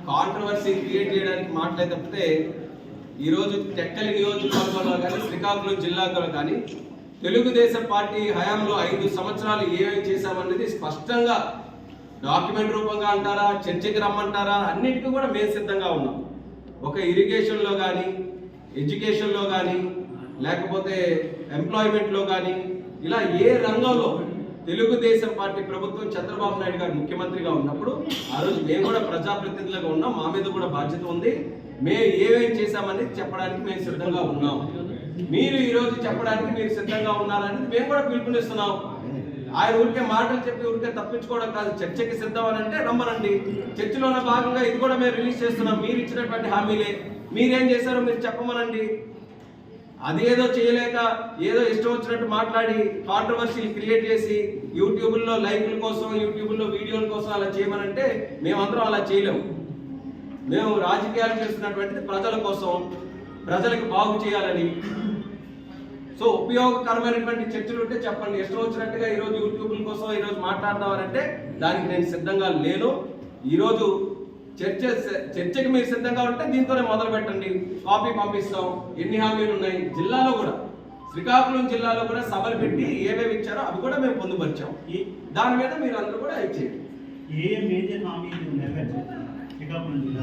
Controversy create చేయడానికి మాటలే తప్పితే ఈరోజు టెక్కలి నియోజకవర్గంలో కానీ శ్రీకాకుళం జిల్లాలో కానీ తెలుగుదేశం పార్టీ హయాంలో 5 సంవత్సరాలు ఏమేమి చేశామనేది స్పష్టంగా డాక్యుమెంట్ రూపంగా అంటారా, చర్చకి రమ్మంటారా, అన్నిటికీ కూడా మేము సిద్ధంగా ఉన్నాం. ఒక ఇరిగేషన్లో కానీ, ఎడ్యుకేషన్లో కానీ, లేకపోతే ఎంప్లాయ్మెంట్లో కానీ, ఇలా ఏ రంగంలో తెలుగుదేశం పార్టీ ప్రభుత్వం చంద్రబాబు నాయుడు గారు ముఖ్యమంత్రిగా ఉన్నప్పుడు ఆ రోజు మేము కూడా ప్రజాప్రతినిధులుగా ఉన్నాం. మా మీద కూడా బాధ్యత ఉంది. మేము ఏమేమి చేశామనేది చెప్పడానికి మేము సిద్ధంగా ఉన్నాం. మీరు ఈరోజు చెప్పడానికి మీరు సిద్ధంగా ఉన్నారనేది మేము కూడా పిలుపునిస్తున్నాం. ఆయన ఊరికే మాటలు చెప్పి ఊరికే తప్పించుకోవడం కాదు. చర్చకి సిద్ధం అని అంటే రమ్మనండి. చర్చలోనే భాగంగా ఇది కూడా మేము రిలీజ్ చేస్తున్నాం. మీరు ఇచ్చినటువంటి హామీలే. మీరేం చేశారో మీరు చెప్పమనండి. అదేదో చేయలేక ఏదో ఇష్టం వచ్చినట్టు మాట్లాడి కాంట్రవర్సీలు క్రియేట్ చేసి యూట్యూబ్లో లైక్ల కోసం, యూట్యూబ్లో వీడియోల కోసం అలా చేయమనంటే మేమందరం అలా చేయలేము. మేము రాజకీయాలు చేస్తున్నటువంటిది ప్రజల కోసం, ప్రజలకు బాగు చేయాలని. సో ఉపయోగకరమైనటువంటి చర్చలు ఉంటే చెప్పండి. ఇష్టం వచ్చినట్టుగా ఈరోజు యూట్యూబ్ల కోసం ఈరోజు మాట్లాడదామనంటే దానికి నేను సిద్ధంగా లేను. ఈరోజు చర్చకి మీరు సిద్ధంగా ఉంటే దీంతోనే మొదలు పెట్టండి. కాపీ పంపిస్తాం. ఎన్ని హామీలు ఉన్నాయి జిల్లాలో కూడా, శ్రీకాకుళం జిల్లాలో కూడా సభలు పెట్టి ఏమేమి ఇచ్చారో అవి కూడా మేము పొందుపరిచాం. దాని మీద మీరు అందరూ కూడా ఇచ్చేయండి. ఏ మేజర్ హామీలు నెరవేర్చారు శ్రీకాకుళం జిల్లా?